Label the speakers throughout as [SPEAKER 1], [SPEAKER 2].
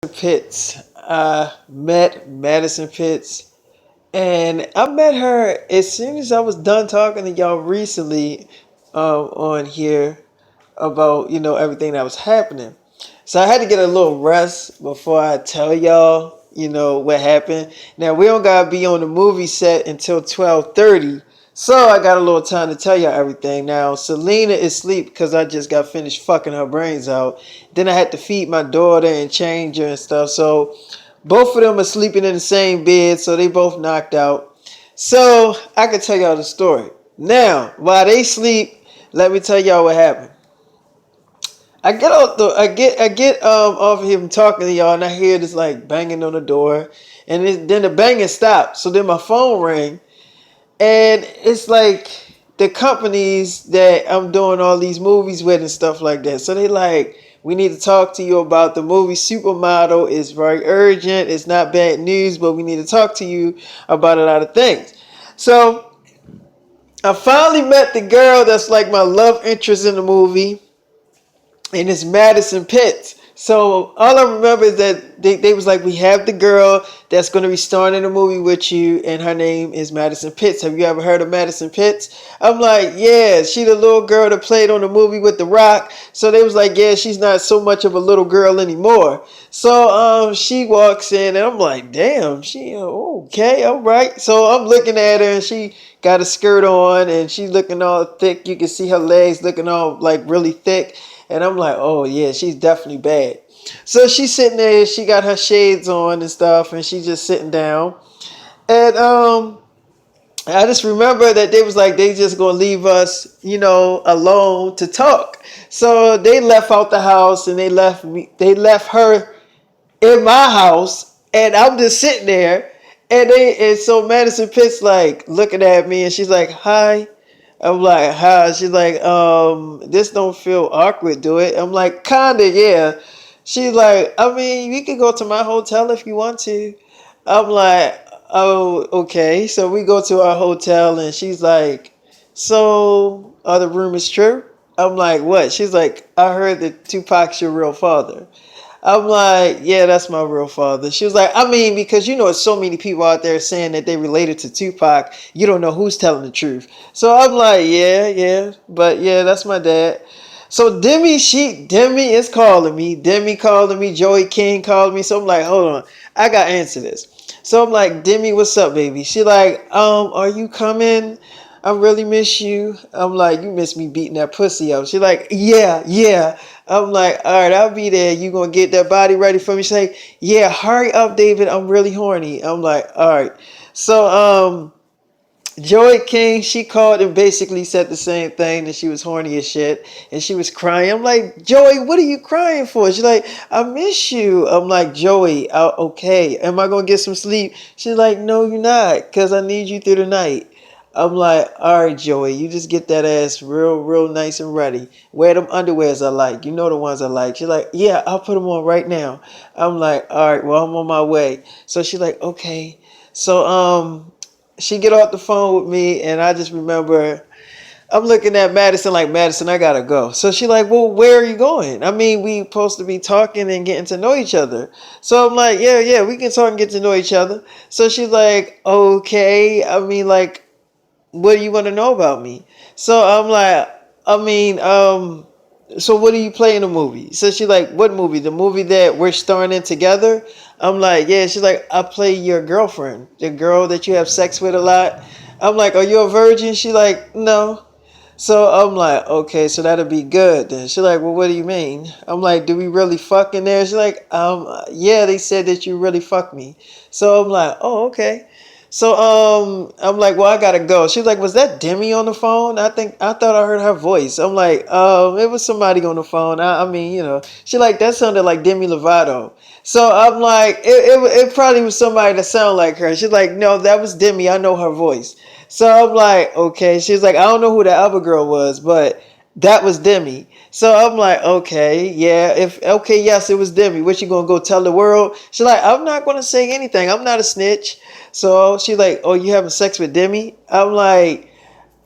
[SPEAKER 1] Pitts. I met Madison Pitts, and I met her as soon as I was done talking to y'all recently on here about everything that was happening. So I had to get a little rest before I tell y'all what happened. Now we don't gotta be on the movie set until 12:30. So I got a little time to tell y'all everything. Now Selena is asleep because I just got finished fucking her brains out. Then I had to feed my daughter and change her and stuff. So both of them are sleeping in the same bed, so they both knocked out. So I can tell y'all the story. Now, while they sleep, let me tell y'all what happened. I get off of him talking to y'all, and I hear this like banging on the door, and then the banging stopped. So then my phone rang, and it's like the companies that I'm doing all these movies with and stuff like that. So they like, we need to talk to you about the movie Supermodel. It's very urgent. It's not bad news, but we need to talk to you about a lot of things. So I finally met the girl that's like my love interest in the movie, and it's Madison Pitts. So all I remember is that they was like, we have the girl that's going to be starring in the movie with you, and her name is Madison Pitts. Have you ever heard of Madison Pitts? I'm like, yeah, she the little girl that played on the movie with The Rock. So they was like, yeah, she's not so much of a little girl anymore. So she walks in, and I'm like, damn, she okay, all right. So I'm looking at her, and she got a skirt on, and she's looking all thick. You can see her legs looking all like really thick. And I'm like, oh yeah, she's definitely bad. So she's sitting there, she got her shades on and stuff, and she's just sitting down. And I just remember that they was like, they just gonna leave us, alone to talk. So they left out the house, and they left her in my house, and I'm just sitting there. And so Madison Pitts like looking at me, and she's like, hi. I'm like, hi. She's like, this don't feel awkward, do it? I'm like, kinda, yeah. She's like, I mean, you can go to my hotel if you want to. I'm like, oh, okay. So we go to our hotel, and she's like, so are the rumors true? I'm like, what? She's like, I heard that Tupac's your real father. I'm like, yeah, that's my real father. She was like, I mean, because so many people out there saying that they related to Tupac, you don't know who's telling the truth. So I'm like, yeah, but yeah, that's my dad. So Demi is calling me. Demi calling me. Joey King calling me. So I'm like, hold on, I gotta answer this. So I'm like, Demi, what's up, baby? She like, are you coming? I really miss you. I'm like, you miss me beating that pussy up. She like, yeah. I'm like, all right, I'll be there. You gonna get that body ready for me? She's like, yeah, hurry up, David. I'm really horny. I'm like, all right. So Joy King, she called and basically said the same thing, that she was horny as shit, and she was crying. I'm like, Joey, what are you crying for? She's like, I miss you. I'm like, Joey, okay. Am I gonna get some sleep? She's like, no, you're not, because I need you through the night. I'm like, all right, Joey, you just get that ass real nice and ready. Wear them underwears I like. You know the ones I like. She's like, yeah, I'll put them on right now. I'm like, all right, well, I'm on my way. So she's like, okay. So she get off the phone with me, and I just remember I'm looking at Madison like, Madison, I gotta go. So she like, well, where are you going? I mean, we supposed to be talking and getting to know each other. So I'm like, yeah, we can talk and get to know each other. So she's like, okay. I mean, like, what do you want to know about me? So I'm like, I mean, so what do you play in the movie? So she like, what movie? The movie that we're starring in together? I'm like, yeah. She's like, I play your girlfriend, the girl that you have sex with a lot. I'm like, are you a virgin? She like, no. So I'm like, okay, so that'll be good then. She's like, well, what do you mean? I'm like, do we really fuck in there? She's like, yeah, they said that you really fuck me. So I'm like, oh, okay. So I'm like, well, I gotta go. She's like, was that Demi on the phone? I thought I heard her voice. I'm like, it was somebody on the phone. I mean, She like, that sounded like Demi Lovato. So I'm like, it probably was somebody that sounded like her. She's like, no, that was Demi. I know her voice. So I'm like, okay. She's like, I don't know who the other girl was, but that was Demi. So I'm like, okay, yeah, yes, it was Demi. What, you gonna go tell the world? She's like, I'm not gonna say anything. I'm not a snitch. So she like, oh, you having sex with Demi? I'm like,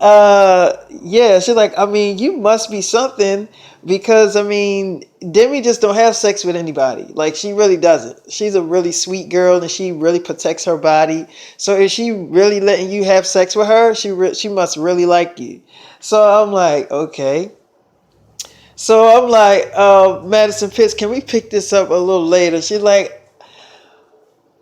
[SPEAKER 1] yeah. She's like, I mean, you must be something, because I mean, Demi just don't have sex with anybody. Like she really doesn't. She's a really sweet girl and she really protects her body. So if she really letting you have sex with her, she must really like you. So I'm like, okay. So I'm like, Madison Pitts, can we pick this up a little later? She's like,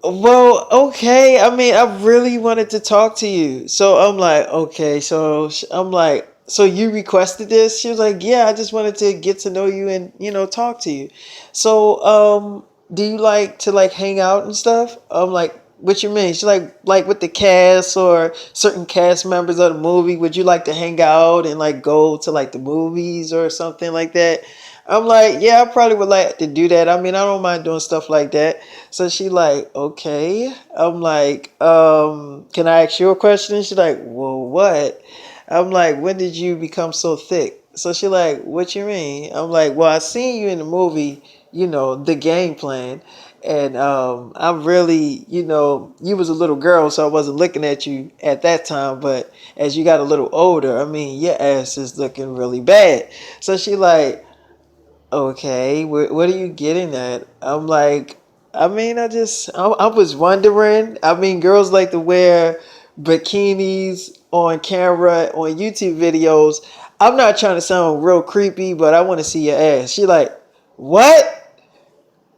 [SPEAKER 1] well, okay. I mean, I really wanted to talk to you. So I'm like, okay. So I'm like, so you requested this? She was like, yeah, I just wanted to get to know you and, talk to you. So, do you like to like hang out and stuff? I'm like, what you mean? She's like with the cast or certain cast members of the movie, would you like to hang out and like go to like the movies or something like that? I'm like, yeah, I probably would like to do that. I mean, I don't mind doing stuff like that. So she like, okay. I'm like, can I ask you a question? She's like, well, what? I'm like, when did you become so thick? So she like, what you mean? I'm like, well, I seen you in the movie, The Game Plan. And I really, you was a little girl, so I wasn't looking at you at that time. But as you got a little older, I mean, your ass is looking really bad. So she like, okay, what are you getting at? I'm like, I mean, I was wondering. I mean, girls like to wear bikinis on camera on YouTube videos. I'm not trying to sound real creepy, but I want to see your ass. She like, what?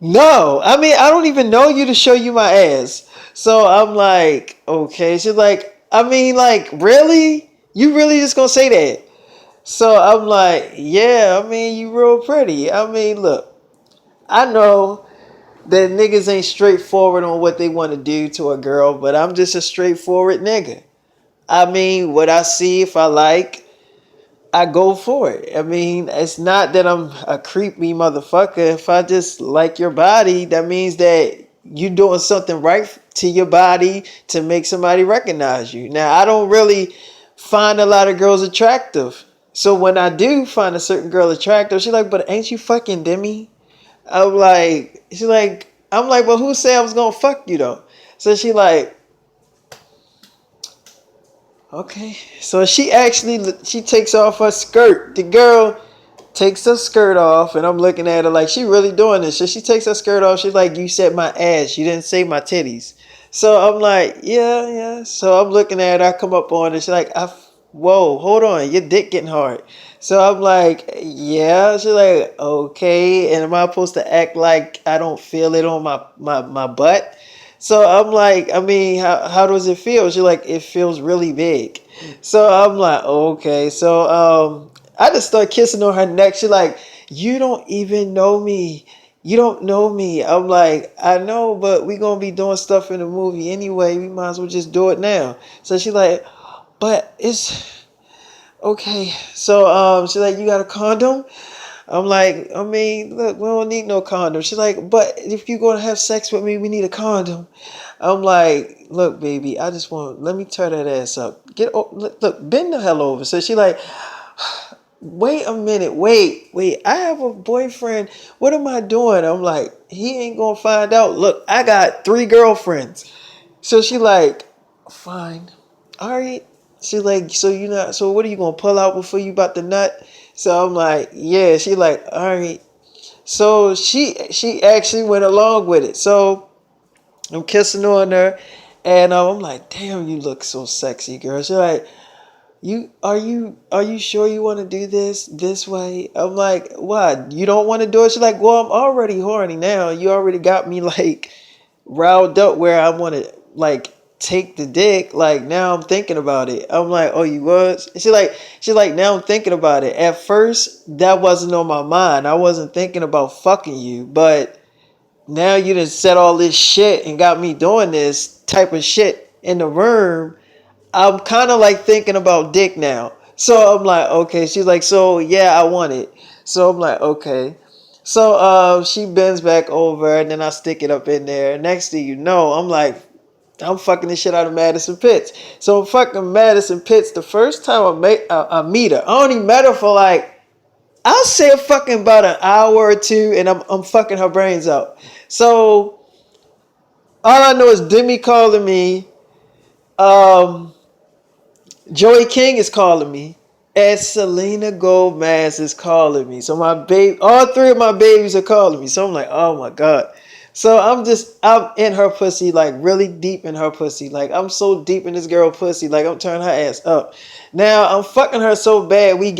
[SPEAKER 1] No, I mean, I don't even know you to show you my ass. So I'm like, okay. She's like, I mean, like, really? You really just gonna say that? So I'm like, yeah, I mean, you real pretty. I mean, look, I know that niggas ain't straightforward on what they want to do to a girl, but I'm just a straightforward nigga. I mean, what I see, if I like, I go for it. I mean, it's not that I'm a creepy motherfucker. If I just like your body, that means that you doing something right to your body to make somebody recognize you. Now, I don't really find a lot of girls attractive. So when I do find a certain girl attractive, she's like, but ain't you fucking Demi? I'm like, well, who said I was gonna fuck you though? So she like, okay. So she takes off her skirt. The girl takes her skirt off, and I'm looking at her like she really doing this. So she takes her skirt off. She's like, you said my ass. You didn't say my titties. So I'm like, yeah, yeah. So I'm looking at her. I come up on her. She's like, whoa, hold on. Your dick getting hard. So I'm like, yeah. She's like, okay. And am I supposed to act like I don't feel it on my butt? So I'm like, I mean, how does it feel? She's like, it feels really big. So I'm like, okay. So I just start kissing on her neck. She's like, you don't even know me. You don't know me. I'm like, I know, but we gonna be doing stuff in the movie anyway. We might as well just do it now. So she's like, but it's okay. So she's like, you got a condom? I'm like, I mean, look, we don't need no condom. She's like, but if you're gonna have sex with me, we need a condom. I'm like, look, baby, let me tear that ass up. Look, bend the hell over. So she like, wait a minute, wait, I have a boyfriend. What am I doing? I'm like, he ain't gonna find out. Look, I got 3 girlfriends. So she like, fine, all right. She like, so what are you gonna pull out before you about to nut? So I'm like, yeah. She like, all right. So she actually went along with it. So I'm kissing on her, and I'm like, damn, you look so sexy, girl. She's like, are you sure you want to do this way? I'm like, what? You don't want to do it? She's like, well, I'm already horny now. You already got me like riled up where I want to like take the dick. Like now I'm thinking about it. I'm like, oh, you was? She's like, now I'm thinking about it. At first, that wasn't on my mind. I wasn't thinking about fucking you, but now you done said all this shit and got me doing this type of shit in the room. I'm kind of like thinking about dick now. So I'm like, okay. She's like, so yeah, I want it. So I'm like, okay. So she bends back over and then I stick it up in there. Next thing you know, I'm fucking the shit out of Madison Pitts. So I'm fucking Madison Pitts. The first time I meet her, I only met her for like, I'll say fucking about an hour or two, and I'm fucking her brains out. So all I know is Demi calling me. Um, Joey King is calling me, And Selena Gomez is calling me. So my baby, all three of my babies are calling me. So I'm like, oh my God. So I'm in her pussy, like really deep in her pussy. Like I'm so deep in this girl pussy, like I'm turning her ass up. Now I'm fucking her so bad we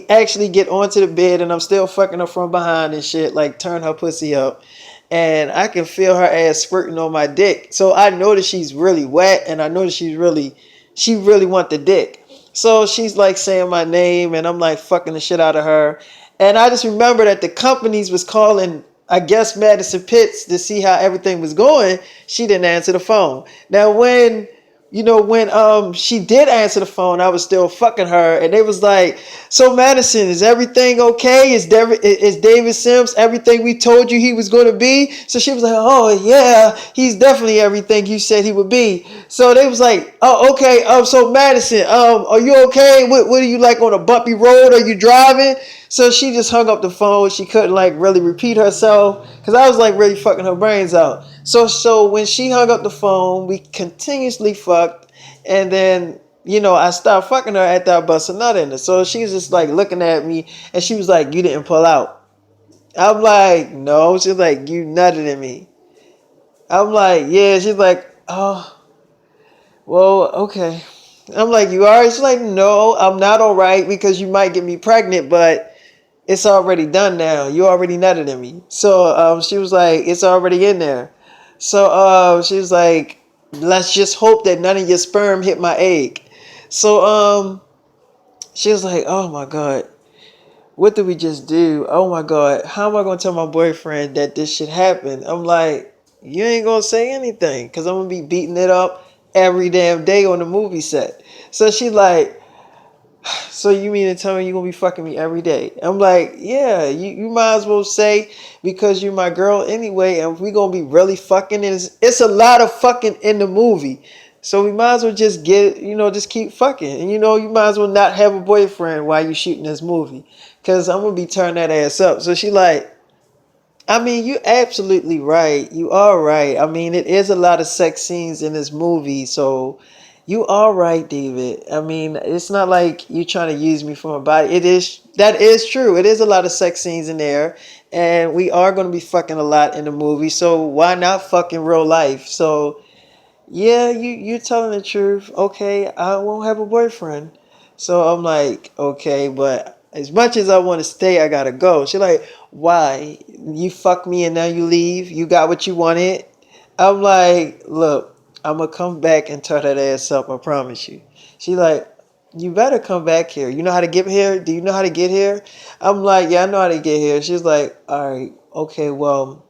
[SPEAKER 1] actually get onto the bed and I'm still fucking her from behind and shit, like turn her pussy up. And I can feel her ass squirting on my dick. So I know that she's really wet and I know that she really want the dick. So she's like saying my name and I'm like fucking the shit out of her. And I just remember that the companies was calling, I guess, Madison Pitts to see how everything was going. She didn't answer the phone. Now when she did answer the phone, I was still fucking her, and they was like, "So Madison, is everything okay? Is David Sims everything we told you he was going to be?" So she was like, "Oh yeah, he's definitely everything you said he would be." So they was like, "Oh okay, so Madison, are you okay? What are you like on a bumpy road? Are you driving?" So she just hung up the phone. She couldn't like really repeat herself because I was like really fucking her brains out. So when she hung up the phone, we continuously fucked, and then I stopped fucking her after I bust a nut in her. So she was just like looking at me, and she was like, "You didn't pull out." I'm like, "No." She's like, "You nutted in me." I'm like, "Yeah." She's like, "Oh, well, okay." I'm like, "You alright?" She's like, "No, I'm not alright because you might get me pregnant, but it's already done now. You already nutted in me." So she was like, "It's already in there." So she was like, "Let's just hope that none of your sperm hit my egg." So she was like, "Oh my God, what did we just do? Oh my God, how am I gonna tell my boyfriend that this shit happened?" I'm like, "You ain't gonna say anything because I'm gonna be beating it up every damn day on the movie set." So she like, "So you mean to tell me you gonna be fucking me every day?" I'm like, "Yeah, you might as well say because you're my girl anyway, and we gonna be really fucking. And it's a lot of fucking in the movie, so we might as well just just keep fucking. And you might as well not have a boyfriend while you shooting this movie, cause I'm gonna be turning that ass up." So she like, I mean, you're absolutely right. You are right. I mean, it is a lot of sex scenes in this movie, so you are right, David. I mean, it's not like you trying to use me for my body. That is true. It is a lot of sex scenes in there, and we are going to be fucking a lot in the movie. So why not fuck in real life? So yeah, you're telling the truth. Okay, I won't have a boyfriend. So I'm like, okay, but as much as I want to stay, I gotta go. She's like, why? You fuck me and now you leave? You got what you wanted? I'm like, look, I'm gonna come back and tear that ass up, I promise you. She like, you better come back here. You know how to get here? Do you know how to get here? I'm like, yeah, I know how to get here. She's like, all right, okay, well,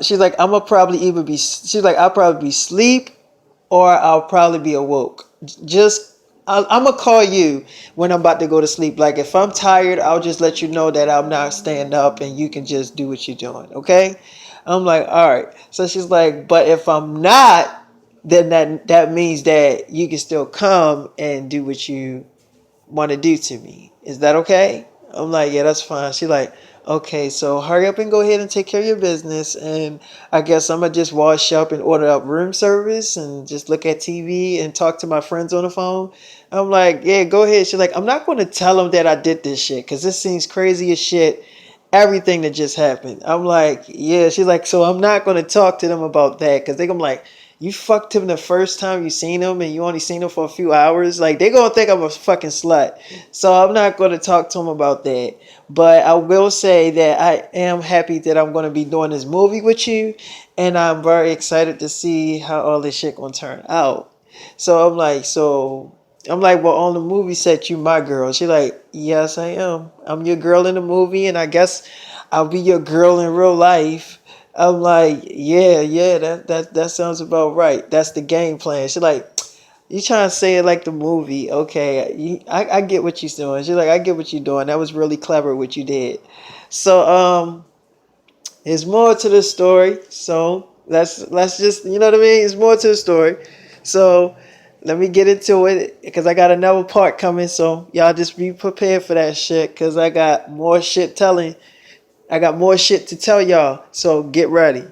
[SPEAKER 1] she's like, I'm gonna probably either be, she's like, I'll probably be asleep or I'll probably be awoke. Just, I'm gonna call you when I'm about to go to sleep. Like, if I'm tired, I'll just let you know that I'm not staying up and you can just do what you're doing, okay? I'm like, all right. So she's like, but if I'm not, then that means that you can still come and do what you want to do to me. Is that okay? I'm like, yeah, that's fine. She like, okay, so hurry up and go ahead and take care of your business. And I guess I'm gonna just wash up and order up room service and just look at TV and talk to my friends on the phone. I'm like, yeah, go ahead. She's like, I'm not going to tell them that I did this shit because this seems crazy as shit. Everything that just happened. I'm like, yeah. She's like, so I'm not going to talk to them about that because they're going to be like, you fucked him the first time you seen him and you only seen him for a few hours. Like, they gonna think I'm a fucking slut. So I'm not gonna talk to him about that. But I will say that I am happy that I'm gonna be doing this movie with you. And I'm very excited to see how all this shit gonna turn out. So I'm like, well, on the movie set, you my girl. She like, yes, I am. I'm your girl in the movie, and I guess I'll be your girl in real life. I'm like, yeah, that sounds about right. That's the game plan. She's like, you trying to say it like the movie? Okay, I get what you're doing. She's like, I get what you're doing. That was really clever what you did. So there's more to the story. So let's just what I mean. There's more to the story. So let me get into it because I got another part coming. So y'all just be prepared for that shit because I got more shit to tell y'all. So get ready.